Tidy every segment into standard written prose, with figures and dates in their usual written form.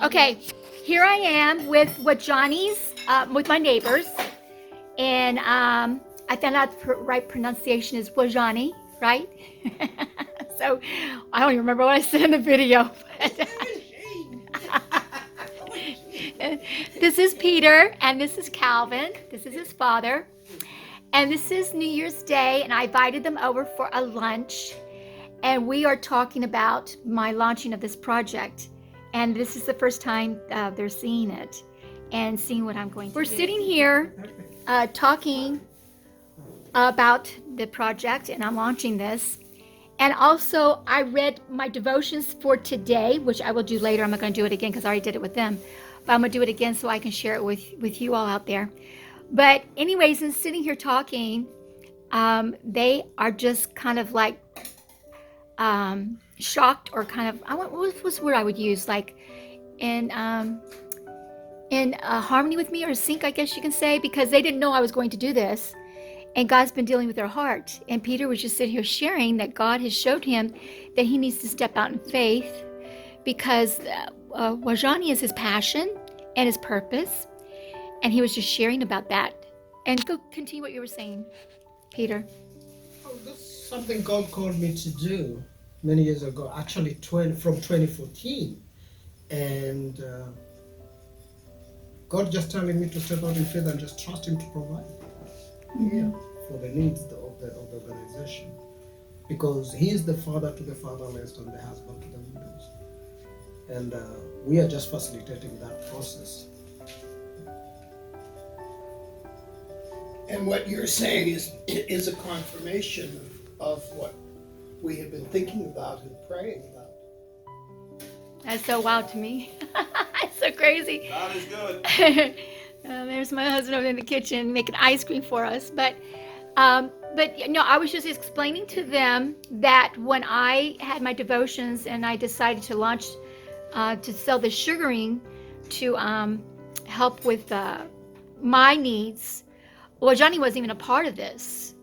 Okay, here I am with Wajane's, with my neighbors, and I found out the right pronunciation is Wajane, right? So I don't even remember what I said in the video. This is Peter, and this is Calvin. This is his father, and this is New Year's Day, and I invited them over for a lunch, and we are talking about my launching of this project. And this is the first time they're seeing it and seeing what I'm going to do. We're sitting here talking about the project, and I'm launching this. And also, I read my devotions for today, which I will do later. I'm not going to do it again because I already did it with them. But I'm going to do it again so I can share it with you all out there. But anyways, in sitting here talking, they are just kind of like shocked, or kind of, what's the word I would use, like in harmony with me, or sync, I guess you can say, because they didn't know I was going to do this, and God's been dealing with their heart. And Peter was just sitting here sharing that God has showed him that he needs to step out in faith, because Wajane is his passion and his purpose, and he was just sharing about that. And go continue what you were saying, Peter. Oh, this is something God called me to do many years ago, actually from 2014. And God just telling me to step out in faith and just trust him to provide for the needs of the organization. Because he is the father to the fatherless and the husband to the widows. And we are just facilitating that process. And what you're saying is a confirmation of what we have been thinking about and praying about. That's so wild to me. It's so crazy. God is good. There's my husband over in the kitchen making ice cream for us. But no, I was just explaining to them that when I had my devotions and I decided to launch, to sell the sugaring to help with my needs, Wajane wasn't even a part of this.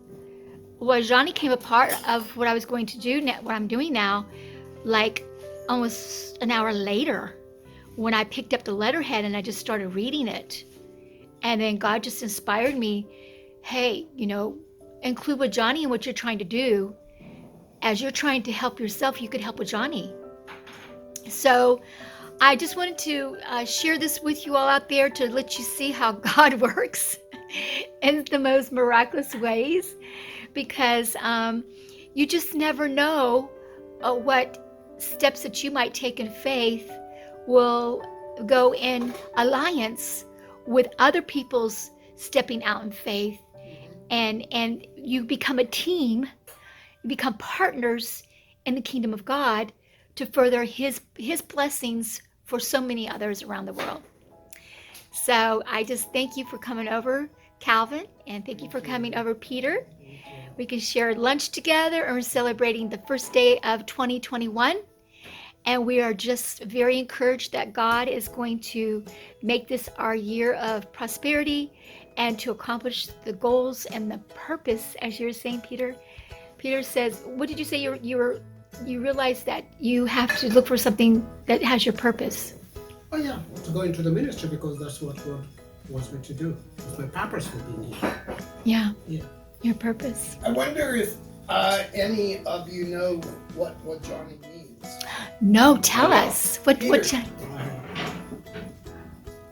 Wajane came a part of what I was going to do, what I'm doing now, like almost an hour later, when I picked up the letterhead and I just started reading it. And then God just inspired me, hey, include Wajane in what you're trying to do. As you're trying to help yourself, you could help Wajane. So I just wanted to share this with you all out there to let you see how God works in the most miraculous ways, because you just never know what steps that you might take in faith will go in alliance with other people's stepping out in faith, and you become a team, you become partners in the kingdom of God to further his blessings for so many others around the world. So I just thank you for coming over, Calvin, and thank you for coming over, Peter. We can share lunch together, and we're celebrating the first day of 2021. And we are just very encouraged that God is going to make this our year of prosperity and to accomplish the goals and the purpose, as you were saying, Peter. Peter says, what did you say? You realize that you have to look for something that has your purpose. Oh yeah, to go into the ministry, because that's what God wants me to do. It's my purpose for being here. Yeah. Yeah. Your purpose. I wonder if any of you know what Johnny means. No, tell us. What?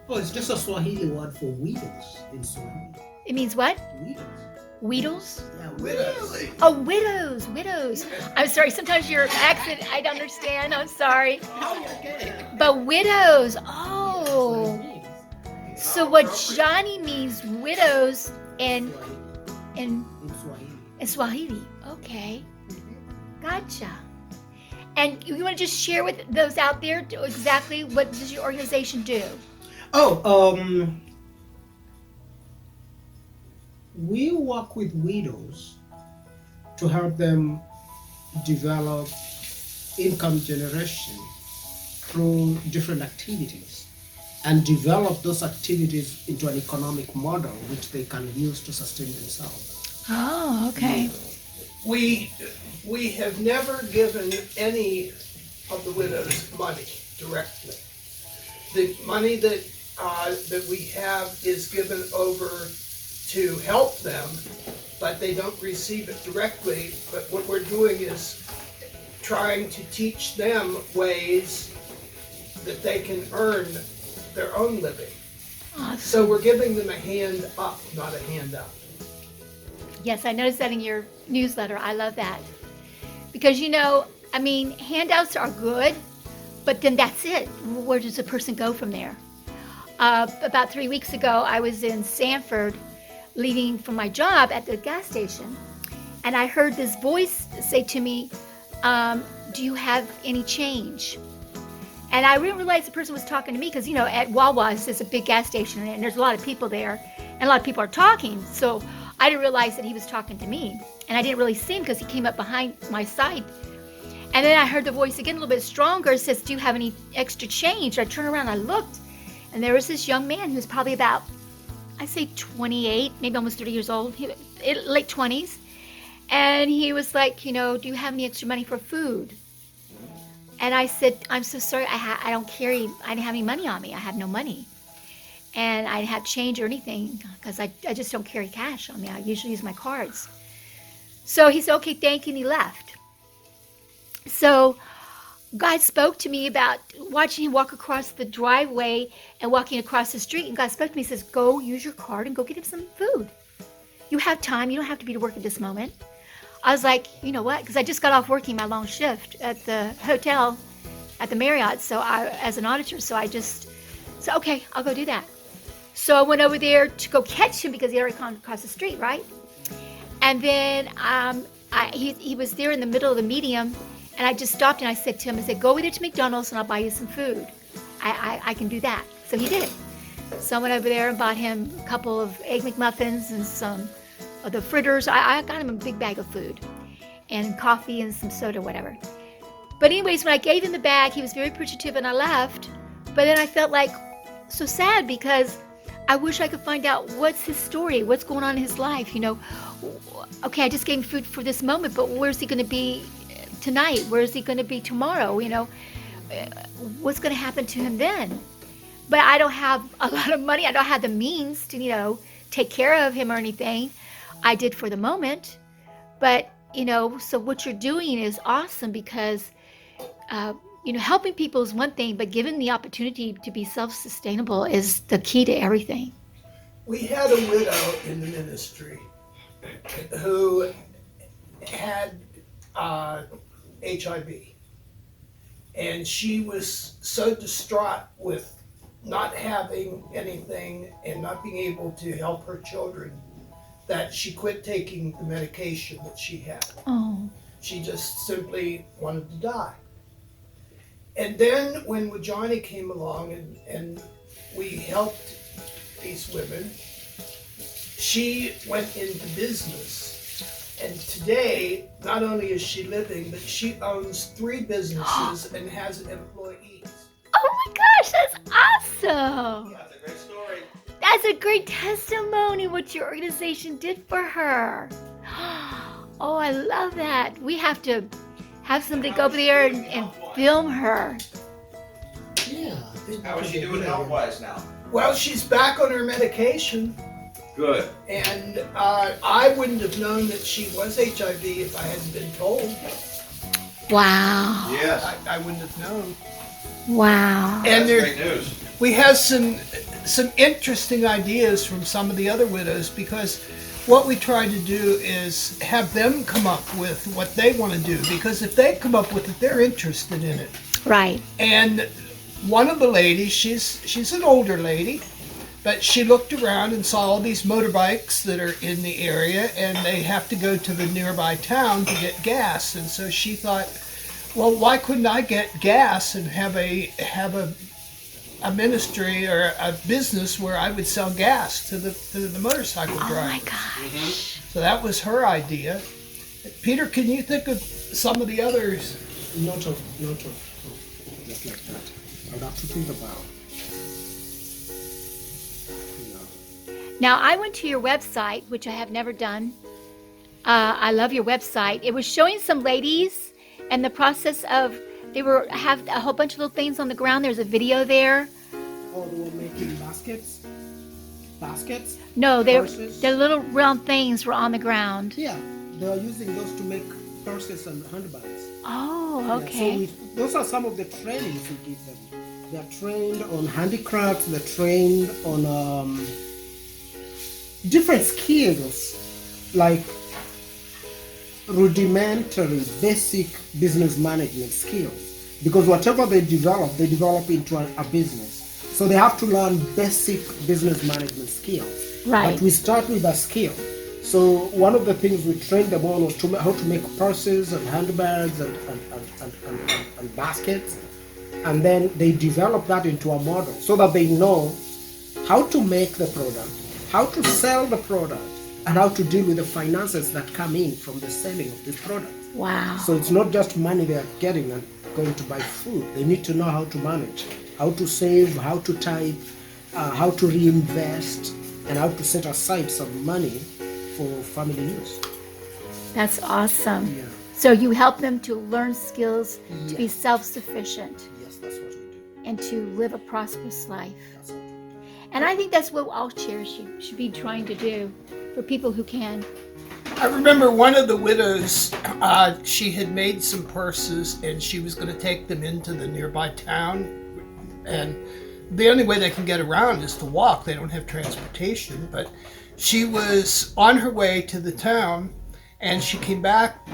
Oh, it's just a Swahili word for widows in Swahili. It means what? Widows. Weedles? Yeah, Widows. Oh, widows. I'm sorry. Sometimes your accent, I don't understand. I'm sorry. Oh, you're kidding. But widows. That's Oh. what it means. So what Johnny means, widows in Swahili. Swahili. Okay. Gotcha. And you want to just share with those out there exactly what does your organization do? Oh, we work with widows to help them develop income generation through different activities, and develop those activities into an economic model which they can use to sustain themselves. Oh, okay. We have never given any of the widows money directly. the money that we have is given over to help them, but they don't receive it directly. But what we're doing is trying to teach them ways that they can earn their own living. Awesome. So we're giving them a hand up, not a handout. Yes, I noticed that in your newsletter. I love that. Because, you know, I mean, handouts are good, but then that's it. Where does a person go from there? About 3 weeks ago, I was in Sanford leaving from my job at the gas station, and I heard this voice say to me, do you have any change? And I didn't realize the person was talking to me because, you know, at Wawa's, there's a big gas station, and there's a lot of people there, and a lot of people are talking. So I didn't realize that he was talking to me, and I didn't really see him because he came up behind my side. And then I heard the voice again, a little bit stronger. It says, do you have any extra change? I turned around, I looked, and there was this young man who's probably about, I say 28, maybe almost 30 years old, late 20s. And he was like, you know, do you have any extra money for food? And I said, I'm so sorry, I don't carry, I didn't have any money on me. I have no money. And I didn't have change or anything because I just don't carry cash on me. I usually use my cards. So he said, okay, thank you, and he left. So God spoke to me about watching him walk across the driveway and walking across the street. And God spoke to me, he says, go use your card and go get him some food. You have time. You don't have to be to work at this moment. I was like, you know what? Because I just got off working my long shift at the hotel at the Marriott, as an auditor. So I just said, okay, I'll go do that. So I went over there to go catch him because he already gone across the street, right? And then he was there in the middle of the medium, and I just stopped and I said to him, I said, go over there to McDonald's and I'll buy you some food. I can do that. So he did. So I went over there and bought him a couple of Egg McMuffins and some of the fritters. I got him a big bag of food and coffee and some soda, whatever. But anyways, when I gave him the bag, he was very appreciative and I left. But then I felt like so sad because I wish I could find out what's his story, what's going on in his life. You know, okay, I just gave him food for this moment, but where's he going to be tonight? Where's he going to be tomorrow? You know, what's going to happen to him then? But I don't have a lot of money. I don't have the means to, you know, take care of him or anything. I did for the moment. But, you know, so what you're doing is awesome because, you know, helping people is one thing, but giving the opportunity to be self-sustainable is the key to everything. We had a widow in the ministry who had HIV. And she was so distraught with not having anything and not being able to help her children that she quit taking the medication that she had. Oh. She just simply wanted to die. And then when Wajane came along and we helped these women, she went into business. And today, not only is she living, but she owns 3 businesses and has employees. Oh my gosh, that's awesome. That's a great story. That's a great testimony what your organization did for her. Oh, I love that. We have to have somebody go over there and film her. Yeah. How is she doing health-wise now? Well, she's back on her medication. Good. And I wouldn't have known that she was HIV if I hadn't been told. Wow. Yes. I wouldn't have known. Wow. And That's great news. we have some interesting ideas from some of the other widows, because what we try to do is have them come up with what they want to do, because if they come up with it, they're interested in it. Right. And one of the ladies, she's an older lady, but she looked around and saw all these motorbikes that are in the area, and they have to go to the nearby town to get gas. And so she thought, well, why couldn't I get gas and have a ministry or a business where I would sell gas to the motorcycle drivers? Oh my gosh. So that was her idea. Peter, can you think of some of the others? Not of just like that. I would have to think about. Now, I went to your website, which I have never done. I love your website. It was showing some ladies and the process of, have a whole bunch of little things on the ground. There's a video there Oh, they were making baskets. Baskets. No, Purses? their little round things were on the ground. Yeah, they are using those to make purses and handbags. Oh, Yeah, okay. so those are some of the trainings we give them. They are trained on handicrafts. They're trained on different skills, like rudimentary, basic business management skills. Because whatever they develop into a business. So they have to learn basic business management skills. Right. But we start with a skill. So one of the things we trained them on was how to make purses and handbags and baskets. And then they develop that into a model so that they know how to make the product, how to sell the product, and how to deal with the finances that come in from the selling of this product. Wow. So it's not just money they're getting and going to buy food. They need to know how to manage, how to save, how to type, how to reinvest, and how to set aside some money for family use. That's awesome. Yeah. So you help them to learn skills to be Yes. self-sufficient Yes, that's what we do. and to live a prosperous life. That's what we do. And I think that's what all charities should be trying to do for people who can. I remember one of the widows, she had made some purses and she was going to take them into the nearby town. And the only way they can get around is to walk. They don't have transportation. But she was on her way to the town and she came back,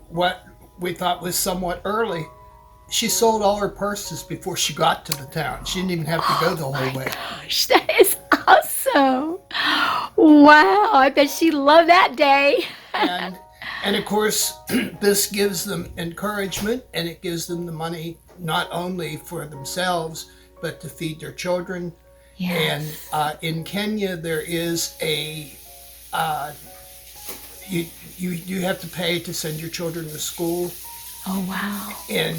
what we thought was somewhat early. She sold all her purses before she got to the town. She didn't even have to go the whole way. Gosh, that is awesome. Wow, I bet she loved that day. And of course, this gives them encouragement and it gives them the money not only for themselves, but to feed their children. Yes. And in Kenya, there is you have to pay to send your children to school, Oh, wow. and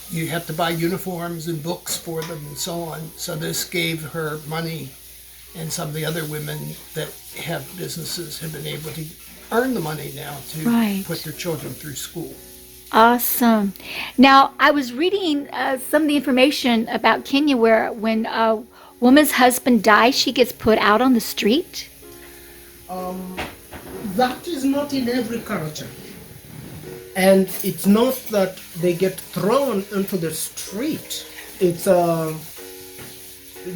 you have to buy uniforms and books for them and so on. So this gave her money, and some of the other women that have businesses have been able to earn the money now to Right. put their children through school. Awesome. Now, I was reading some of the information about Kenya where when a woman's husband dies, she gets put out on the street. That is not in every culture. And it's not that they get thrown into the street. It's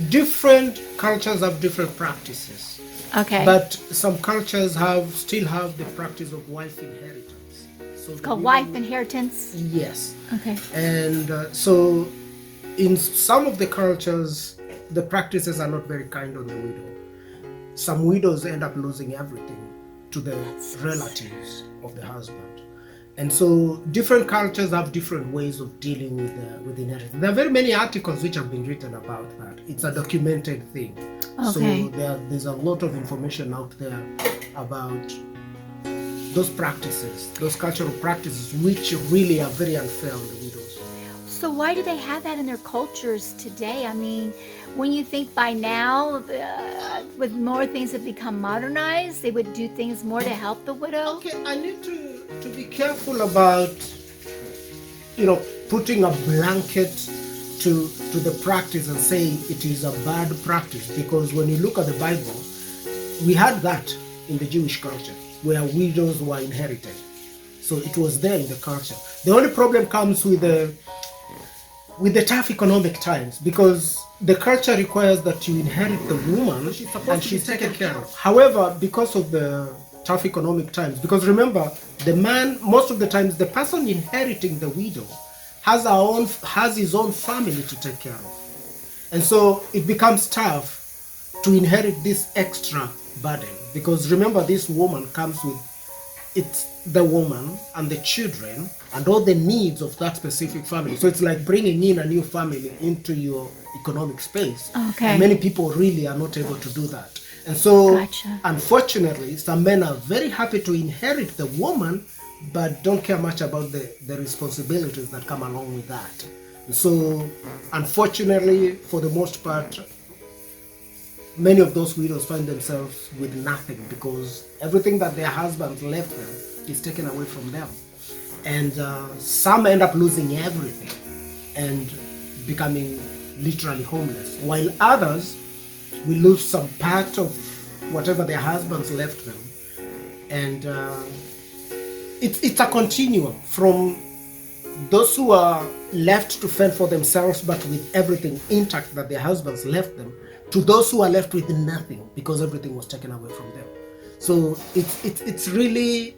different cultures have different practices. Okay. But some cultures still have the practice of wife inheritance. So It's called wife inheritance. Yes. Okay. And so in some of the cultures, the practices are not very kind on the widow. Some widows end up losing everything to the relatives of the husband. And so different cultures have different ways of dealing with inheritance. There are very many articles which have been written about that. It's a documented thing. Okay. So there's a lot of information out there about those practices, those cultural practices, which really are very unfair on the widows. So why do they have that in their cultures today? I mean, when you think by now, with more things have become modernized, they would do things more to help the widow. Okay, I need to be careful about, putting a blanket to the practice and saying it is a bad practice, because when you look at the Bible, we had that in the Jewish culture where widows were inherited. So it was there in the culture. The only problem comes with the tough economic times, because the culture requires that you inherit the woman and she's taken care of. However, because of the tough economic times, because remember, the man, most of the times, the person inheriting the widow has his own family to take care of. And so it becomes tough to inherit this extra burden, because remember, this woman comes with the woman and the children and all the needs of that specific family. So it's like bringing in a new family into your economic space. Okay. And many people really are not able to do that. And so, Gotcha. Unfortunately, some men are very happy to inherit the woman, but don't care much about the responsibilities that come along with that. And so, unfortunately, for the most part, many of those widows find themselves with nothing, because everything that their husbands left them is taken away from them. And some end up losing everything and becoming literally homeless, while others will lose some part of whatever their husbands left them. And it's a continuum from those who are left to fend for themselves but with everything intact that their husbands left them, to those who are left with nothing because everything was taken away from them. So it's really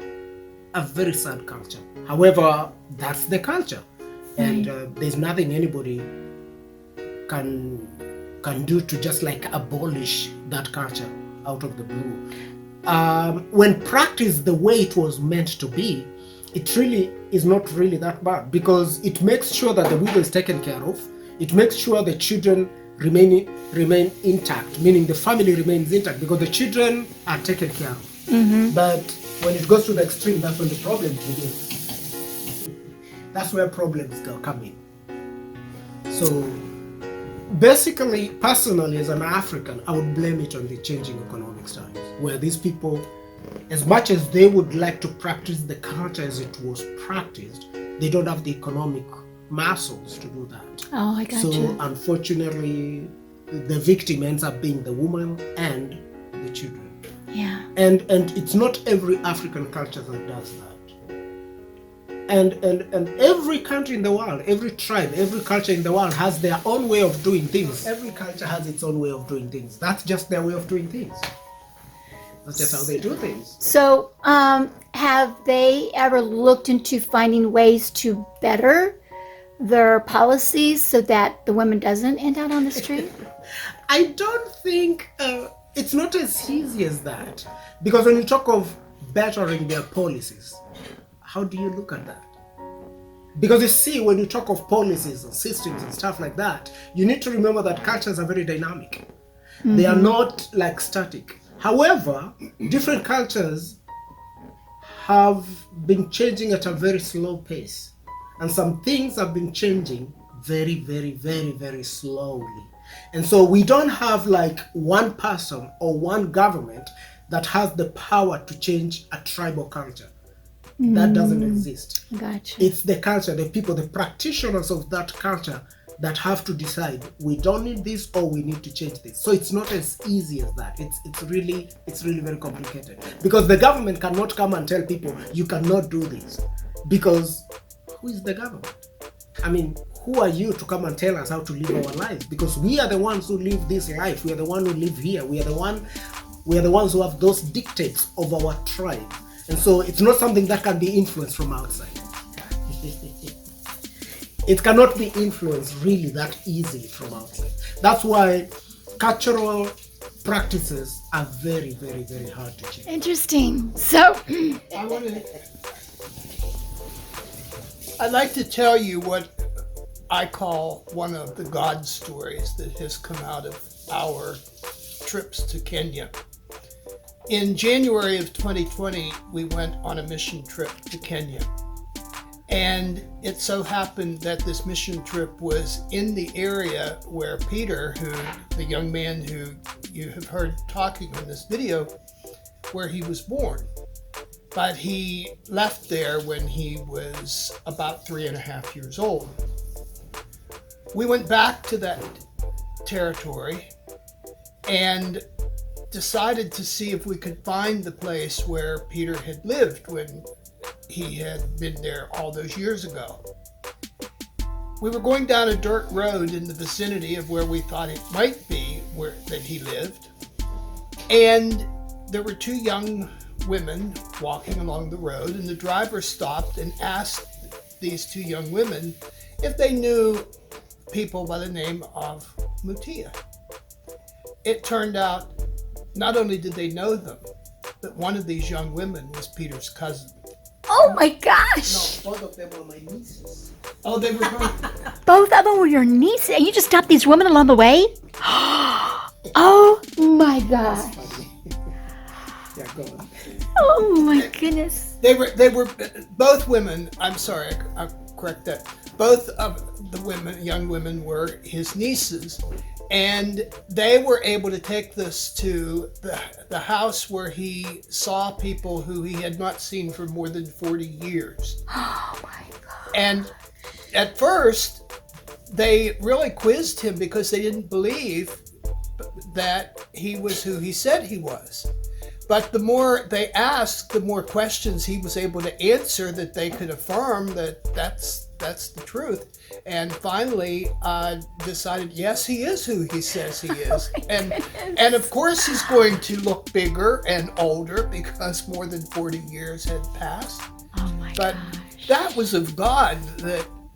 a very sad culture. However, that's the culture, and there's nothing anybody can do to just like abolish that culture out of the blue. When practiced the way it was meant to be, it really is not really that bad, because it makes sure that the widow is taken care of. It makes sure the children remain intact, meaning the family remains intact because the children are taken care of. But when it goes to the extreme, that's when the problems begin. That's where problems come in. So basically, personally, as an African, I would blame it on the changing economic times, where these people, as much as they would like to practice the culture as it was practiced, they don't have the economic muscles to do that. Oh, I got So you. unfortunately, the victim ends up being the woman and the children. Yeah. And it's not every African culture that does that. And every country in the world, every tribe, every culture in the world has their own way of doing things. Every culture has its own way of doing things. That's just their way of doing things. That's just how they do things. So, have they ever looked into finding ways to better their policies so that the woman doesn't end out on the street? I don't think it's not as easy as that. Because when you talk of bettering their policies, how do you look at that? Because you see, when you talk of policies and systems and stuff like that, you need to remember that cultures are very dynamic. They are not like static. However, different cultures have been changing at a very slow pace. And some things have been changing very, very, very, very slowly. And so we don't have like one person or one government that has the power to change a tribal culture. That doesn't exist. Gotcha. It's the culture, the people, the practitioners of that culture that have to decide, we don't need this or we need to change this. So it's not as easy as that. It's really very complicated, because the government cannot come and tell people you cannot do this, because who is the government? I mean, who are you to come and tell us how to live our lives? Because we are the ones who live this life. We are the ones who live here. We are the ones who have those dictates of our tribe. And so it's not something that can be influenced from outside. It cannot be influenced really that easily from outside. That's why cultural practices are very, very, very hard to change. Interesting. So, I'd like to tell you what I call one of the God stories that has come out of our trips to Kenya. In January of 2020, we went on a mission trip to Kenya. And it so happened that this mission trip was in the area where Peter, the young man who you have heard talking in this video, where he was born. But he left there when he was about 3.5 years old. We went back to that territory and decided to see if we could find the place where Peter had lived when he had been there all those years ago. We were going down a dirt road in the vicinity of where we thought it might be that he lived, and there were two young women walking along the road, and the driver stopped and asked these two young women if they knew people by the name of Mutia. It turned out not only did they know them, but one of these young women was Peter's cousin. oh my gosh. No, both of them were my nieces. Oh, they were both. Both of them were your nieces, and you just stopped these women along the way? Oh my God. Yeah, go on. Oh my goodness. They were both women. I'm sorry, I'll correct that. Both of the young women were his nieces, and they were able to take this to the house where he saw people who he had not seen for more than 40 years. Oh my God. And at first, they really quizzed him because they didn't believe that he was who he said he was. But the more they asked, the more questions he was able to answer that they could affirm that that's the truth. And finally decided, yes, he is who he says he is. And of course he's going to look bigger and older because more than 40 years had passed. Oh my But gosh. that was of God.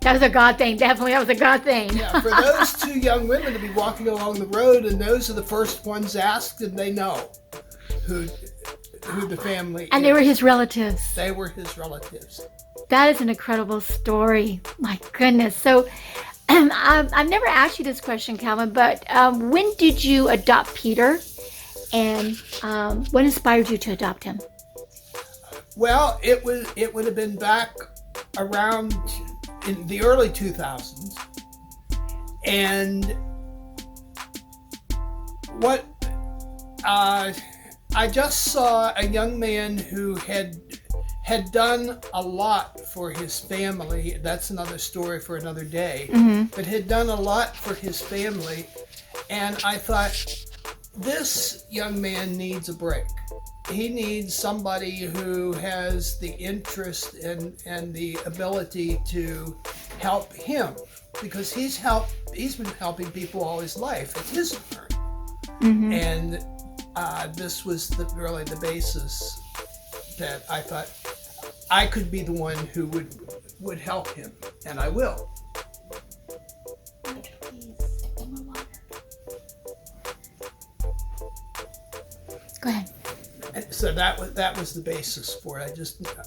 That was a God thing. Definitely, that was a God thing. Yeah, for those two young women to be walking along the road, and those are the first ones asked, and they know who the family And is. they were his relatives. They were his relatives. That is an incredible story. My goodness. So, I've never asked you this question, Calvin, but when did you adopt Peter, and what inspired you to adopt him? Well, it would have been back around in the early 2000s, and what I just saw a young man who had done a lot for his family. That's another story for another day. Mm-hmm. But had done a lot for his family, and I thought, this young man needs a break. He needs somebody who has the interest and the ability to help him, because he's been helping people all his life. It's his turn. Mm-hmm. And this was really the basis that I thought I could be the one who would help him, and I will. Go ahead. And so that was the basis for it.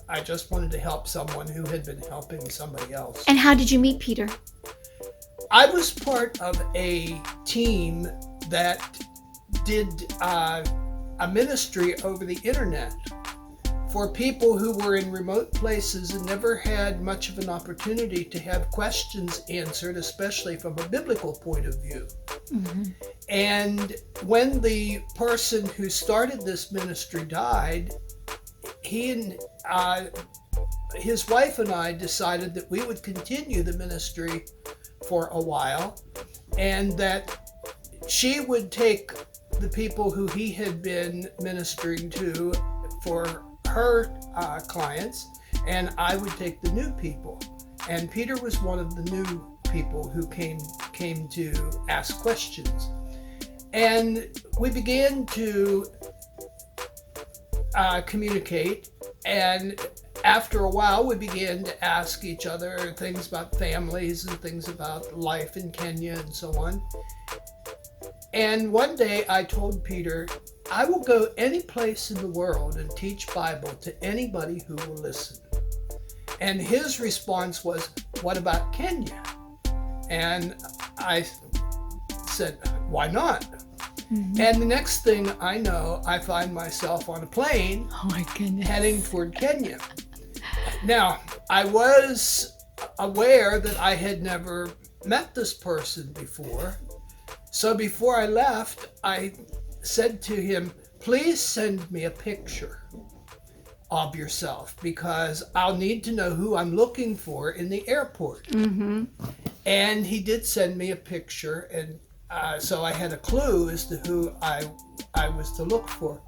I just wanted to help someone who had been helping somebody else. And how did you meet Peter? I was part of a team that did a ministry over the internet for people who were in remote places and never had much of an opportunity to have questions answered, especially from a biblical point of view. Mm-hmm. And when the person who started this ministry died, he and his wife and I decided that we would continue the ministry for a while, and that she would take the people who he had been ministering to for her clients, and I would take the new people. And Peter was one of the new people who came to ask questions. And we began to communicate, and after a while we began to ask each other things about families and things about life in Kenya and so on. And one day I told Peter, I will go any place in the world and teach Bible to anybody who will listen. And his response was, what about Kenya? And I said, why not? Mm-hmm. And the next thing I know, I find myself on a plane heading toward Kenya. Now, I was aware that I had never met this person before. So before I left, I said to him, please send me a picture of yourself, because I'll need to know who I'm looking for in the airport. Mm-hmm. And he did send me a picture, and so I had a clue as to who I was to look for.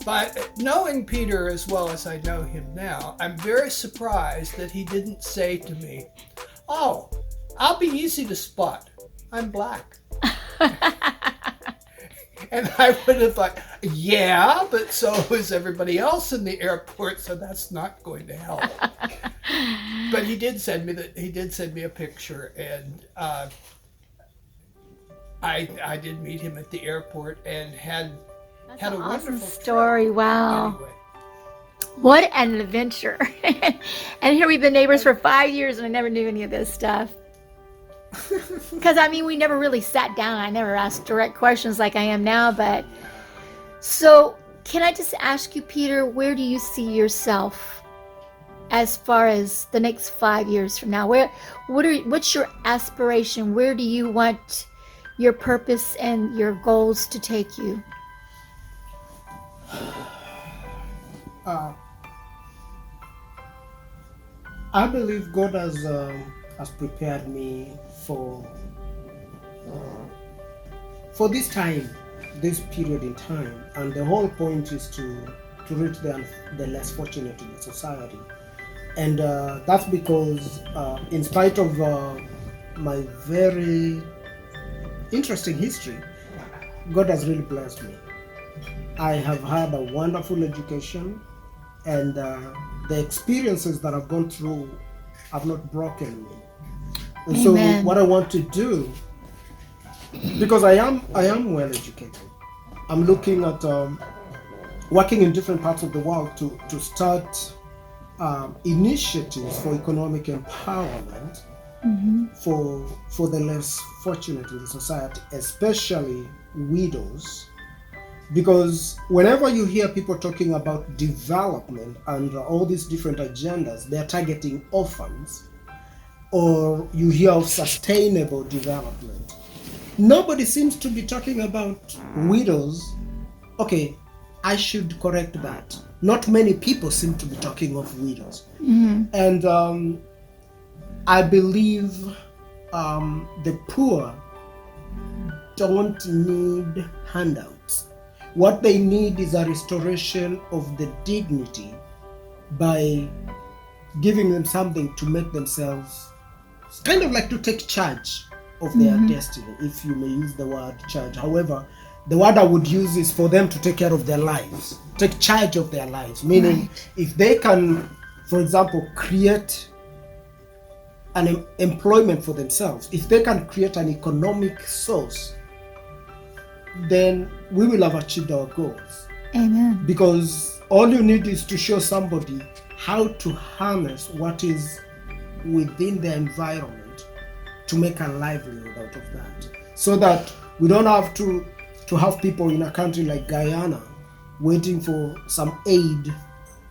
But knowing Peter as well as I know him now, I'm very surprised that he didn't say to me, oh, I'll be easy to spot. I'm black. And I would have thought, yeah, but so is everybody else in the airport, so that's not going to help. But he did send me a picture, and I did meet him at the airport and had a awesome wonderful story. trip. Wow. Anyway. What an adventure. And here we've been neighbors for 5 years and I never knew any of this stuff. Because, I mean, we never really sat down. I never asked direct questions like I am now. But so can I just ask you, Peter, where do you see yourself as far as the next 5 years from now? What's your aspiration? Where do you want your purpose and your goals to take you? I believe God has has prepared me for this time, this period in time, and the whole point is to reach the less fortunate in the society. And that's because, in spite of my very interesting history, God has really blessed me. I have had a wonderful education, and the experiences that I've gone through have not broken me. And Amen. so, what I want to do, because I am well educated, I'm looking at working in different parts of the world to start initiatives for economic empowerment for the less fortunate in the society, especially widows. Because whenever you hear people talking about development and all these different agendas, they're targeting orphans, or you hear of sustainable development. Nobody seems to be talking about widows. Okay, I should correct that. Not many people seem to be talking of widows. And I believe the poor don't need handouts. What they need is a restoration of the dignity by giving them something to make themselves kind of like to take charge of their destiny, if you may use the word charge. However, the word I would use is for them to take care of their lives, take charge of their lives. Meaning, if they can, for example, create an employment for themselves, if they can create an economic source, then we will have achieved our goals. Amen. Because all you need is to show somebody how to harness what is within their environment to make a livelihood out of that, so that we don't have to have people in a country like Guyana waiting for some aid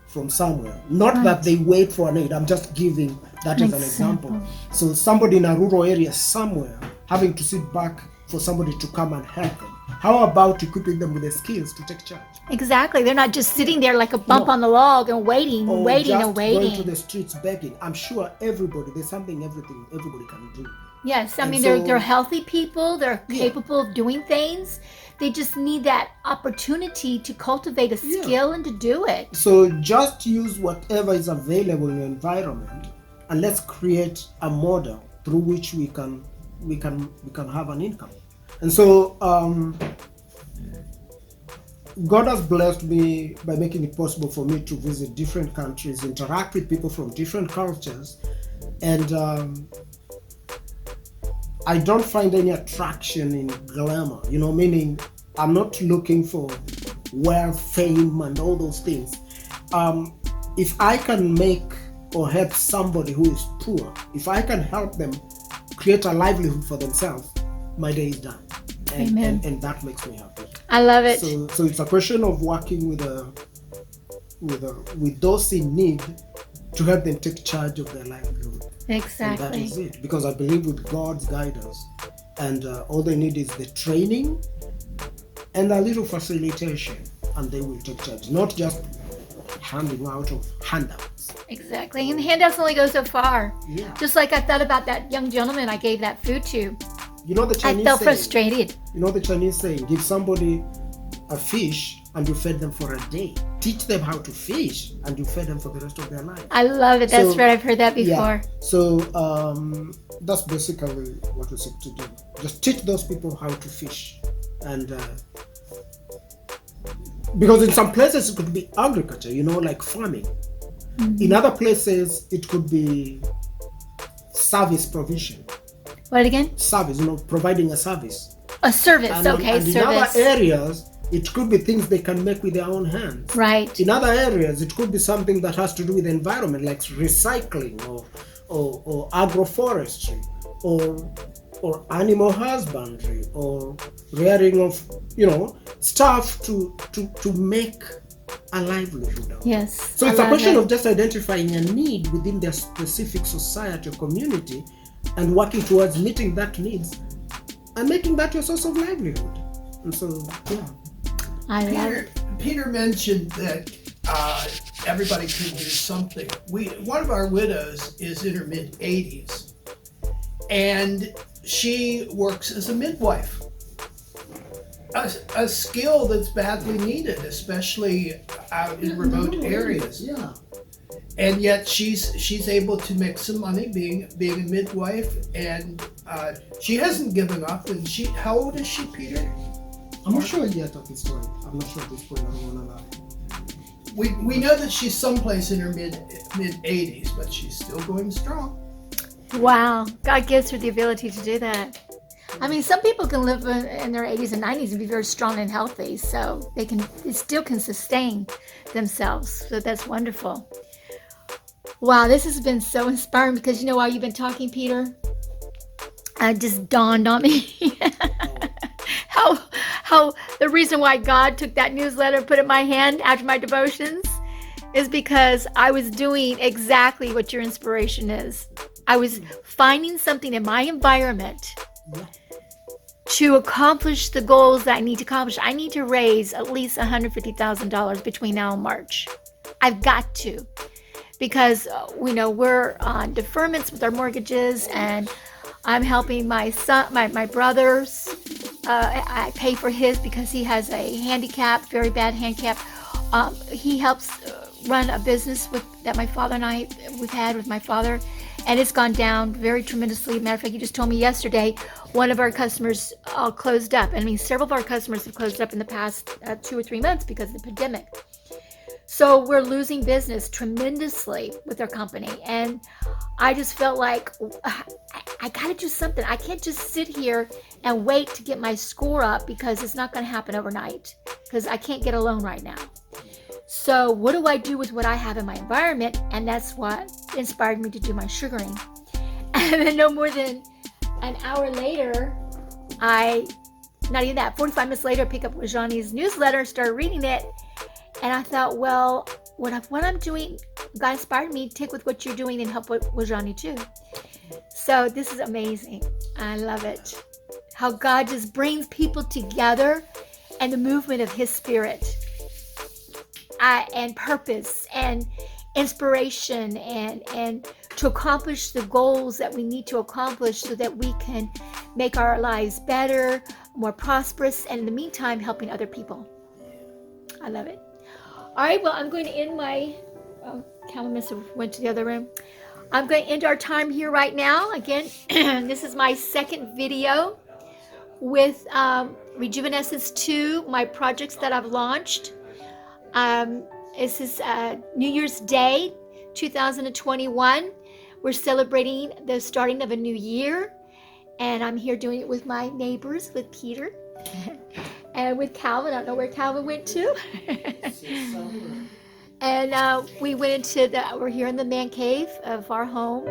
from somewhere. Not that they wait for an aid, I'm just giving that as an example. So somebody in a rural area somewhere having to sit back for somebody to come and help them. How about equipping them with the skills to take charge? Exactly. They're not just sitting there like a bump on the log and waiting, Or waiting just and waiting. going to the streets begging. I'm sure there's something everybody can do. Yes, I And mean so- they're healthy people. They're capable of doing things. They just need that opportunity to cultivate a skill and to do it. So just use whatever is available in your environment, and let's create a model through which we can have an income. And so God has blessed me by making it possible for me to visit different countries, interact with people from different cultures, and I don't find any attraction in glamour, meaning I'm not looking for wealth, fame, and all those things. If I can make or help somebody who is poor, if I can help them create a livelihood for themselves, my day is done. Amen. And that makes me happy. I love it. So it's a question of working with those in need to help them take charge of their livelihood. Exactly. And that is it. Because I believe with God's guidance, and all they need is the training and a little facilitation, and they will take charge. Not just handing out of handouts. Exactly. And the handouts only go so far. Yeah. Just like I thought about that young gentleman I gave that food to. You know the I Chinese felt saying? frustrated. You know the Chinese saying, give somebody a fish and you fed them for a day. Teach them how to fish and you fed them for the rest of their life. I love it. That's So, right. I've heard that before. Yeah. So that's basically what we seek to do. Just teach those people how to fish. And because in some places it could be agriculture, like farming. In other places it could be service provision. What again? Service, providing a service. A service. And Okay, and in service. other areas, it could be things they can make with their own hands. Right. In other areas, it could be something that has to do with the environment, like recycling or agroforestry or animal husbandry or rearing of stuff to make a livelihood out. Yes. So it's I a love question it. of just identifying a need within their specific society or community and working towards meeting that needs and making that your source of livelihood. And so, yeah. I love it. Peter mentioned that everybody can do something. One of our widows is in her mid-80s, and she works as a midwife. A skill that's badly needed, especially out in remote areas. Yeah. And yet she's able to make some money being a midwife, and she hasn't given up. And how old is she, Peter? I'm not sure yet of the story. I'm not sure at this point. I don't want to lie. We know that she's someplace in her mid 80s, but she's still going strong. Wow, God gives her the ability to do that. I mean, some people can live in their 80s and 90s and be very strong and healthy, so they still can sustain themselves. So that's wonderful. Wow, this has been so inspiring because you know while you've been talking, Peter, it just dawned on me how the reason why God took that newsletter and put it in my hand after my devotions is because I was doing exactly what your inspiration is. I was finding something in my environment to accomplish the goals that I need to accomplish. I need to raise at least $150,000 between now and March. I've got to, because we know we're on deferments with our mortgages, and I'm helping my son, my brothers. I pay for his because he has a handicap, very bad handicap. He helps run a business that my father and we've had with my father, and it's gone down very tremendously. Matter of fact, he just told me yesterday one of our customers closed up. I mean, several of our customers have closed up in the past 2 or 3 months because of the pandemic. So we're losing business tremendously with our company, and I just felt like I got to do something. I can't just sit here and wait to get my score up because it's not going to happen overnight because I can't get a loan right now. So what do I do with what I have in my environment? And that's what inspired me to do my sugaring. And then no more than an hour later, not even that, 45 minutes later, I pick up Wajane's newsletter, started reading it. And I thought, well, what I'm doing, God inspired me to take with what you're doing and help Wajane too. So this is amazing. I love it. How God just brings people together and the movement of His Spirit and purpose and inspiration and to accomplish the goals that we need to accomplish so that we can make our lives better, more prosperous, and in the meantime, helping other people. I love it. All right, well, I'm going to end my, Calvin must have went to the other room. I'm going to end our time here right now. Again, this is my second video with Rejuvenescence 2, my projects that I've launched. This is New Year's Day, 2021. We're celebrating the starting of a new year, and I'm here doing it with my neighbors, with Peter. And with Calvin. I don't know where Calvin went to. And we went into we're here in the man cave of our home.